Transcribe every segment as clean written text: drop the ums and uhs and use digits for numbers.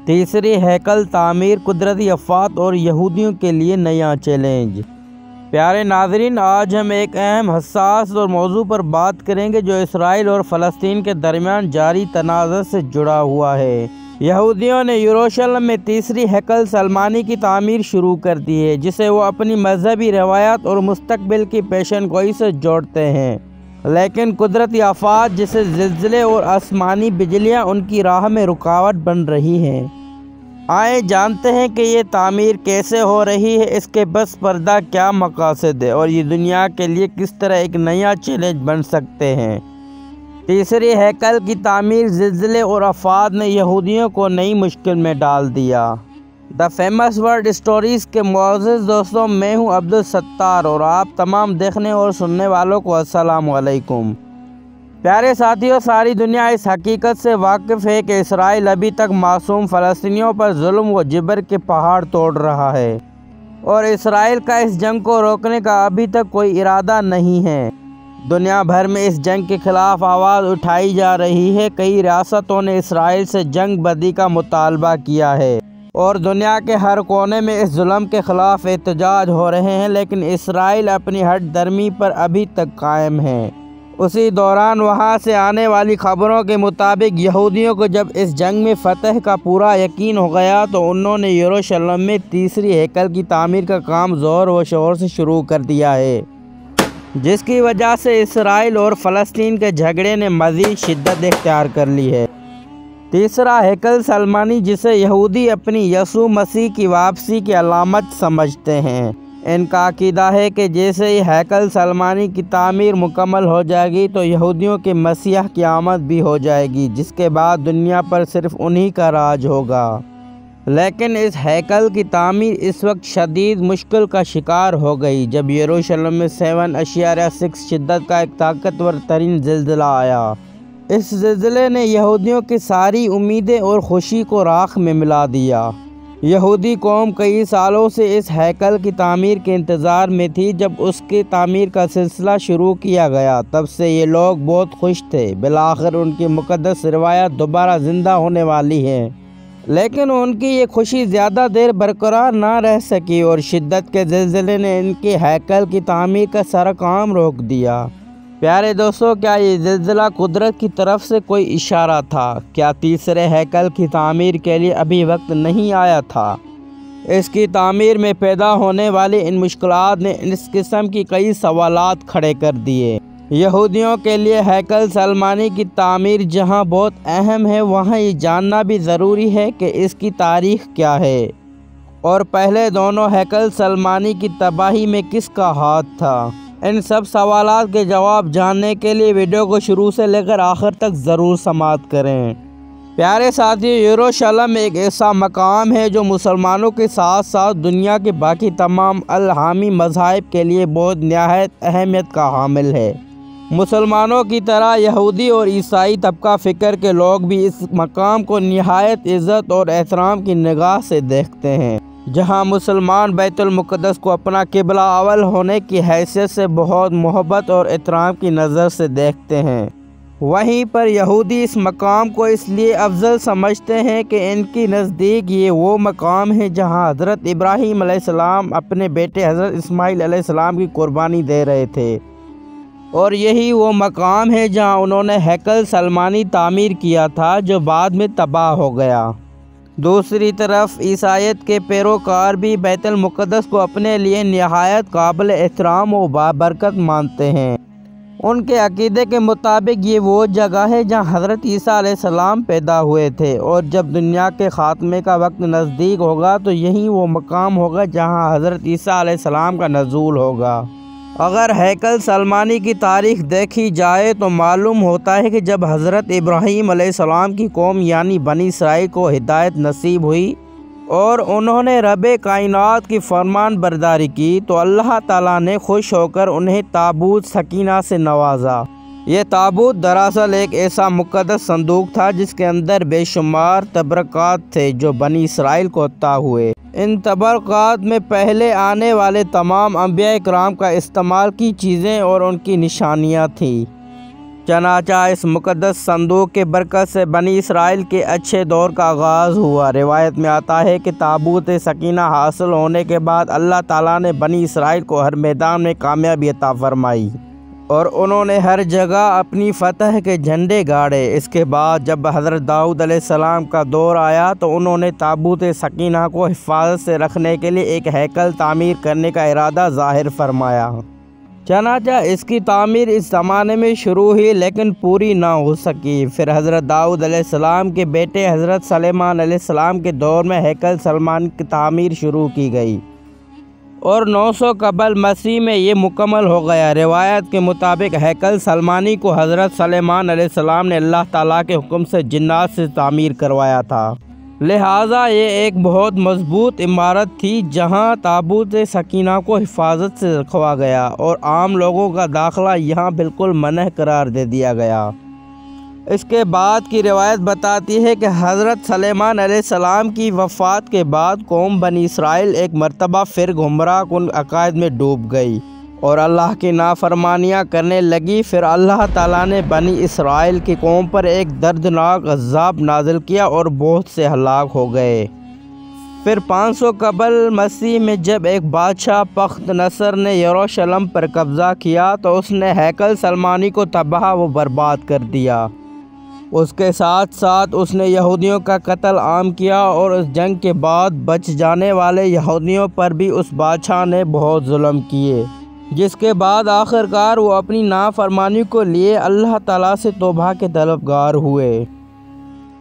تیسری ہیکل تعمیر قدرتی آفات اور یہودیوں کے لیے نیا چیلنج۔ پیارے ناظرین، آج ہم ایک اہم، حساس اور موضوع پر بات کریں گے جو اسرائیل اور فلسطین کے درمیان جاری تنازع سے جڑا ہوا ہے۔ یہودیوں نے یروشلم میں تیسری ہیکل سلمانی کی تعمیر شروع کر دی ہے، جسے وہ اپنی مذہبی روایات اور مستقبل کی پیشن گوئی سے جوڑتے ہیں، لیکن قدرتی آفات جیسے زلزلے اور آسمانی بجلیاں ان کی راہ میں رکاوٹ بن رہی ہیں۔ آئیں جانتے ہیں کہ یہ تعمیر کیسے ہو رہی ہے، اس کے پس پردہ کیا مقاصد ہے اور یہ دنیا کے لیے کس طرح ایک نیا چیلنج بن سکتے ہیں۔ تیسری ہیکل کی تعمیر زلزلے اور آفات نے یہودیوں کو نئی مشکل میں ڈال دیا۔ دا فیمس ورلڈ اسٹوریز کے معزز دوستوں، میں ہوں عبدالستار اور آپ تمام دیکھنے اور سننے والوں کو السلام علیکم۔ پیارے ساتھیوں، ساری دنیا اس حقیقت سے واقف ہے کہ اسرائیل ابھی تک معصوم فلسطینیوں پر ظلم و جبر کے پہاڑ توڑ رہا ہے، اور اسرائیل کا اس جنگ کو روکنے کا ابھی تک کوئی ارادہ نہیں ہے۔ دنیا بھر میں اس جنگ کے خلاف آواز اٹھائی جا رہی ہے۔ کئی ریاستوں نے اسرائیل سے جنگ بندی کا مطالبہ کیا ہے، اور دنیا کے ہر کونے میں اس ظلم کے خلاف احتجاج ہو رہے ہیں، لیکن اسرائیل اپنی ہٹ درمی پر ابھی تک قائم ہے۔ اسی دوران وہاں سے آنے والی خبروں کے مطابق یہودیوں کو جب اس جنگ میں فتح کا پورا یقین ہو گیا تو انہوں نے یروشلم میں تیسری ہیکل کی تعمیر کا کام زور و شور سے شروع کر دیا ہے، جس کی وجہ سے اسرائیل اور فلسطین کے جھگڑے نے مزید شدت اختیار کر لی ہے۔ تیسرا ہیکل سلمانی، جسے یہودی اپنی یسوع مسیح کی واپسی کی علامت سمجھتے ہیں، ان کا عقیدہ ہے کہ جیسے ہی ہیکل سلمانی کی تعمیر مکمل ہو جائے گی تو یہودیوں کے مسیح کی آمد بھی ہو جائے گی، جس کے بعد دنیا پر صرف انہی کا راج ہوگا۔ لیکن اس ہیکل کی تعمیر اس وقت شدید مشکل کا شکار ہو گئی جب یروشلم میں 7.6 شدت کا ایک طاقتور ترین زلزلہ آیا۔ اس زلزلے نے یہودیوں کی ساری امیدیں اور خوشی کو راکھ میں ملا دیا۔ یہودی قوم کئی سالوں سے اس ہیکل کی تعمیر کے انتظار میں تھی۔ جب اس کی تعمیر کا سلسلہ شروع کیا گیا تب سے یہ لوگ بہت خوش تھے، بالآخر ان کی مقدس روایات دوبارہ زندہ ہونے والی ہیں۔ لیکن ان کی یہ خوشی زیادہ دیر برقرار نہ رہ سکی اور شدت کے زلزلے نے ان کی ہیکل کی تعمیر کا سارا کام روک دیا۔ پیارے دوستو، کیا یہ زلزلہ قدرت کی طرف سے کوئی اشارہ تھا؟ کیا تیسرے ہیکل کی تعمیر کے لیے ابھی وقت نہیں آیا تھا؟ اس کی تعمیر میں پیدا ہونے والی ان مشکلات نے اس قسم کی کئی سوالات کھڑے کر دیے۔ یہودیوں کے لیے ہیکل سلمانی کی تعمیر جہاں بہت اہم ہے، وہاں یہ جاننا بھی ضروری ہے کہ اس کی تاریخ کیا ہے، اور پہلے دونوں ہیکل سلمانی کی تباہی میں کس کا ہاتھ تھا۔ ان سب سوالات کے جواب جاننے کے لیے ویڈیو کو شروع سے لے کر آخر تک ضرور سماعت کریں۔ پیارے ساتھیو، یروشلم ایک ایسا مقام ہے جو مسلمانوں کے ساتھ ساتھ دنیا کے باقی تمام الہامی مذاہب کے لیے بہت نہایت اہمیت کا حامل ہے۔ مسلمانوں کی طرح یہودی اور عیسائی طبقہ فکر کے لوگ بھی اس مقام کو نہایت عزت اور احترام کی نگاہ سے دیکھتے ہیں۔ جہاں مسلمان بیت المقدس کو اپنا قبلہ اول ہونے کی حیثیت سے بہت محبت اور احترام کی نظر سے دیکھتے ہیں، وہیں پر یہودی اس مقام کو اس لیے افضل سمجھتے ہیں کہ ان کی نزدیک یہ وہ مقام ہے جہاں حضرت ابراہیم علیہ السلام اپنے بیٹے حضرت اسماعیل علیہ السلام کی قربانی دے رہے تھے، اور یہی وہ مقام ہے جہاں انہوں نے ہیکل سلمانی تعمیر کیا تھا جو بعد میں تباہ ہو گیا۔ دوسری طرف عیسائیت کے پیروکار بھی بیت المقدس کو اپنے لیے نہایت قابل احترام و بابرکت مانتے ہیں۔ ان کے عقیدے کے مطابق یہ وہ جگہ ہے جہاں حضرت عیسیٰ علیہ السلام پیدا ہوئے تھے، اور جب دنیا کے خاتمے کا وقت نزدیک ہوگا تو یہی وہ مقام ہوگا جہاں حضرت عیسیٰ علیہ السلام کا نزول ہوگا۔ اگر ہیکل سلمانی کی تاریخ دیکھی جائے تو معلوم ہوتا ہے کہ جب حضرت ابراہیم علیہ السلام کی قوم یعنی بنی اسرائیل کو ہدایت نصیب ہوئی اور انہوں نے رب کائنات کی فرمان برداری کی تو اللہ تعالیٰ نے خوش ہو کر انہیں تابوت سکینہ سے نوازا۔ یہ تابوت دراصل ایک ایسا مقدس صندوق تھا جس کے اندر بے شمار تبرکات تھے جو بنی اسرائیل کو عطا ہوئے۔ ان تبرکات میں پہلے آنے والے تمام انبیاء کرام کا استعمال کی چیزیں اور ان کی نشانیاں تھیں۔ چنانچہ اس مقدس صندوق کے برکت سے بنی اسرائیل کے اچھے دور کا آغاز ہوا۔ روایت میں آتا ہے کہ تابوت سکینہ حاصل ہونے کے بعد اللہ تعالیٰ نے بنی اسرائیل کو ہر میدان میں کامیابی عطا فرمائی اور انہوں نے ہر جگہ اپنی فتح کے جھنڈے گاڑے۔ اس کے بعد جب حضرت داؤد علیہ السلام کا دور آیا تو انہوں نے تابوت سکینہ کو حفاظت سے رکھنے کے لیے ایک ہیکل تعمیر کرنے کا ارادہ ظاہر فرمایا۔ چنانچہ اس کی تعمیر اس زمانے میں شروع ہوئی لیکن پوری نہ ہو سکی۔ پھر حضرت داؤد علیہ السلام کے بیٹے حضرت سلیمان علیہ السلام کے دور میں ہیکل سلیمان کی تعمیر شروع کی گئی اور 900 قبل مسیح میں یہ مکمل ہو گیا۔ روایت کے مطابق ہیکل سلیمانی کو حضرت سلیمان علیہ السلام نے اللہ تعالیٰ کے حکم سے جنات سے تعمیر کروایا تھا، لہٰذا یہ ایک بہت مضبوط عمارت تھی جہاں تابوت سکینہ کو حفاظت سے رکھوا گیا اور عام لوگوں کا داخلہ یہاں بالکل منع قرار دے دیا گیا۔ اس کے بعد کی روایت بتاتی ہے کہ حضرت سلیمان علیہ السلام کی وفات کے بعد قوم بنی اسرائیل ایک مرتبہ پھر گمراہ کن عقائد میں ڈوب گئی اور اللہ کی نافرمانیاں کرنے لگی۔ پھر اللہ تعالیٰ نے بنی اسرائیل کی قوم پر ایک دردناک عذاب نازل کیا اور بہت سے ہلاک ہو گئے۔ پھر 500 قبل مسیح میں جب ایک بادشاہ بخت نصر نے یروشلم پر قبضہ کیا تو اس نے ہیکل سلیمانی کو تباہ و برباد کر دیا۔ اس کے ساتھ ساتھ اس نے یہودیوں کا قتل عام کیا اور اس جنگ کے بعد بچ جانے والے یہودیوں پر بھی اس بادشاہ نے بہت ظلم کیے، جس کے بعد آخر کار وہ اپنی نافرمانی کو لیے اللہ تعالیٰ سے توبہ کے طلبگار ہوئے،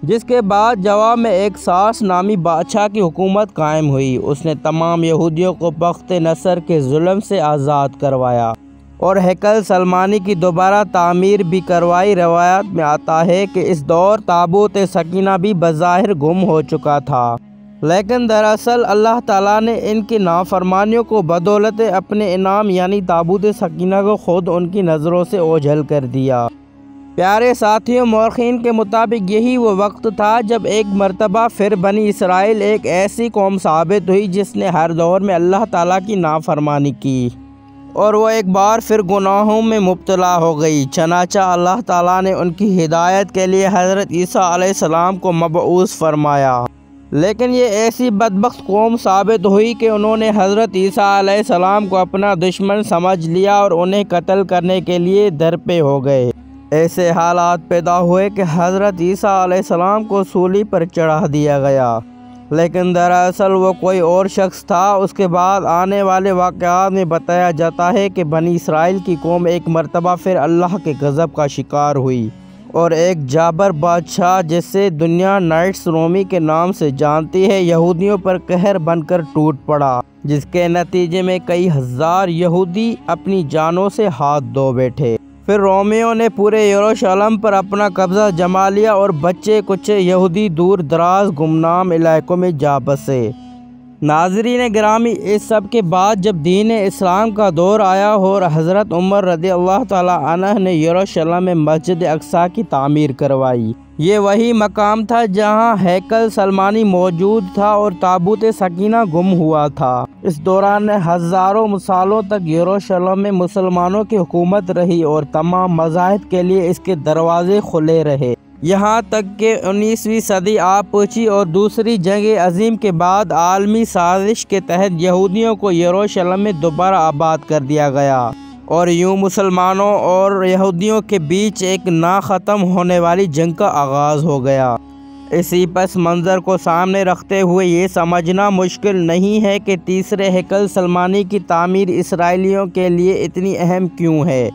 جس کے بعد جواب میں ایک ساس نامی بادشاہ کی حکومت قائم ہوئی۔ اس نے تمام یہودیوں کو بخت نصر کے ظلم سے آزاد کروایا اور ہیکل سلیمانی کی دوبارہ تعمیر بھی کروائی۔ روایت میں آتا ہے کہ اس دور تابوت سکینہ بھی بظاہر گم ہو چکا تھا، لیکن دراصل اللہ تعالیٰ نے ان کی نافرمانیوں کو بدولت اپنے انعام یعنی تابوت سکینہ کو خود ان کی نظروں سے اوجھل کر دیا۔ پیارے ساتھیوں، مورخین کے مطابق یہی وہ وقت تھا جب ایک مرتبہ پھر بنی اسرائیل ایک ایسی قوم ثابت ہوئی جس نے ہر دور میں اللہ تعالیٰ کی نافرمانی کی اور وہ ایک بار پھر گناہوں میں مبتلا ہو گئی۔ چنانچہ اللہ تعالیٰ نے ان کی ہدایت کے لیے حضرت عیسیٰ علیہ السلام کو مبعوث فرمایا، لیکن یہ ایسی بدبخت قوم ثابت ہوئی کہ انہوں نے حضرت عیسیٰ علیہ السلام کو اپنا دشمن سمجھ لیا اور انہیں قتل کرنے کے لیے درپے ہو گئے۔ ایسے حالات پیدا ہوئے کہ حضرت عیسیٰ علیہ السلام کو سولی پر چڑھا دیا گیا، لیکن دراصل وہ کوئی اور شخص تھا۔ اس کے بعد آنے والے واقعات میں بتایا جاتا ہے کہ بنی اسرائیل کی قوم ایک مرتبہ پھر اللہ کے غضب کا شکار ہوئی اور ایک جابر بادشاہ جسے دنیا نائٹس رومی کے نام سے جانتی ہے یہودیوں پر قہر بن کر ٹوٹ پڑا، جس کے نتیجے میں کئی ہزار یہودی اپنی جانوں سے ہاتھ دھو بیٹھے۔ پھر رومیوں نے پورے یروشلم پر اپنا قبضہ جما لیا اور بچے کچے یہودی دور دراز گمنام علاقوں میں جا بسے۔ ناظرین گرامی، اس سب کے بعد جب دین اسلام کا دور آیا اور حضرت عمر رضی اللہ تعالیٰ عنہ نے یروشلم میں مسجد اقصیٰ کی تعمیر کروائی۔ یہ وہی مقام تھا جہاں ہیکل سلیمانی موجود تھا اور تابوت سکینہ گم ہوا تھا۔ اس دوران ہزاروں سالوں تک یروشلم میں مسلمانوں کی حکومت رہی اور تمام مذاہب کے لیے اس کے دروازے کھلے رہے، یہاں تک کہ 19ویں صدی آ پہنچی اور دوسری جنگ عظیم کے بعد عالمی سازش کے تحت یہودیوں کو یروشلم میں دوبارہ آباد کر دیا گیا اور یوں مسلمانوں اور یہودیوں کے بیچ ایک نہ ختم ہونے والی جنگ کا آغاز ہو گیا۔ اسی پس منظر کو سامنے رکھتے ہوئے یہ سمجھنا مشکل نہیں ہے کہ تیسرے ہیکل سلیمانی کی تعمیر اسرائیلیوں کے لیے اتنی اہم کیوں ہے۔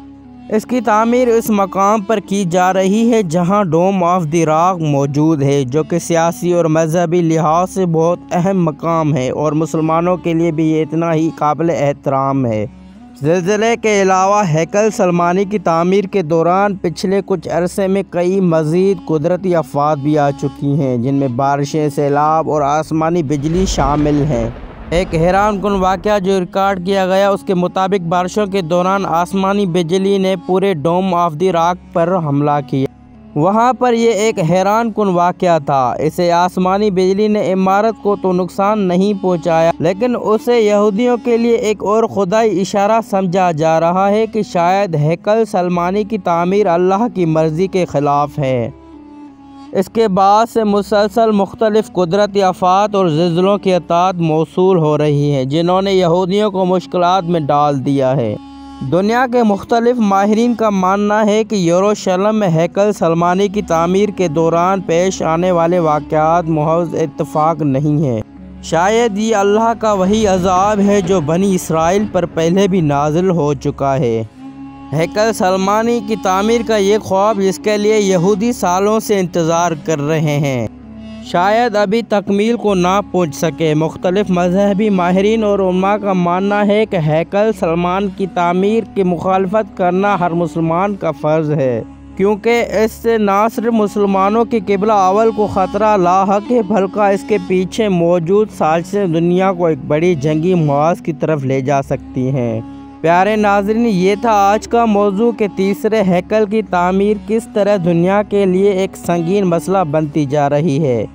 اس کی تعمیر اس مقام پر کی جا رہی ہے جہاں ڈوم آف دی راک موجود ہے، جو کہ سیاسی اور مذہبی لحاظ سے بہت اہم مقام ہے اور مسلمانوں کے لیے بھی یہ اتنا ہی قابل احترام ہے۔ زلزلے کے علاوہ ہیکل سلیمانی کی تعمیر کے دوران پچھلے کچھ عرصے میں کئی مزید قدرتی آفات بھی آ چکی ہیں، جن میں بارشیں، سیلاب اور آسمانی بجلی شامل ہیں۔ ایک حیران کن واقعہ جو ریکارڈ کیا گیا اس کے مطابق بارشوں کے دوران آسمانی بجلی نے پورے ڈوم آف دی راک پر حملہ کیا۔ وہاں پر یہ ایک حیران کن واقعہ تھا۔ اسے آسمانی بجلی نے عمارت کو تو نقصان نہیں پہنچایا، لیکن اسے یہودیوں کے لیے ایک اور خدائی اشارہ سمجھا جا رہا ہے کہ شاید ہیکل سلیمانی کی تعمیر اللہ کی مرضی کے خلاف ہے۔ اس کے بعد سے مسلسل مختلف قدرتی آفات اور زلزلوں کی اطاعت موصول ہو رہی ہے، جنہوں نے یہودیوں کو مشکلات میں ڈال دیا ہے۔ دنیا کے مختلف ماہرین کا ماننا ہے کہ یروشلم میں ہیکل سلیمانی کی تعمیر کے دوران پیش آنے والے واقعات محض اتفاق نہیں ہیں۔ شاید یہ اللہ کا وہی عذاب ہے جو بنی اسرائیل پر پہلے بھی نازل ہو چکا ہے۔ ہیکل سلیمانی کی تعمیر کا یہ خواب جس کے لیے یہودی سالوں سے انتظار کر رہے ہیں، شاید ابھی تکمیل کو نہ پہنچ سکے۔ مختلف مذہبی ماہرین اور علماء کا ماننا ہے کہ ہیکل سلیمان کی تعمیر کی مخالفت کرنا ہر مسلمان کا فرض ہے، کیونکہ اس سے نہ صرف مسلمانوں کی قبلہ اول کو خطرہ لاحق ہے، بلکہ اس کے پیچھے موجود سازشیں دنیا کو ایک بڑی جنگی محاذ کی طرف لے جا سکتی ہیں۔ پیارے ناظرین، یہ تھا آج کا موضوع کہ تیسرے ہیکل کی تعمیر کس طرح دنیا کے لیے ایک سنگین مسئلہ بنتی جا رہی ہے،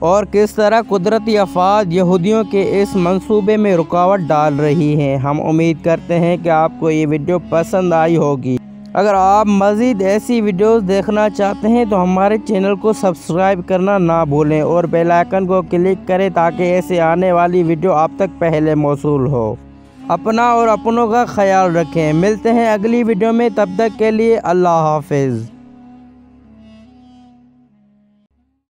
اور کس طرح قدرتی آفات یہودیوں کے اس منصوبے میں رکاوٹ ڈال رہی ہیں۔ ہم امید کرتے ہیں کہ آپ کو یہ ویڈیو پسند آئی ہوگی۔ اگر آپ مزید ایسی ویڈیوز دیکھنا چاہتے ہیں تو ہمارے چینل کو سبسکرائب کرنا نہ بھولیں اور بیل آئیکن کو کلک کریں تاکہ ایسے آنے والی ویڈیو آپ تک پہلے موصول ہو۔ اپنا اور اپنوں کا خیال رکھیں۔ ملتے ہیں اگلی ویڈیو میں، تب تک کے لیے اللہ حافظ۔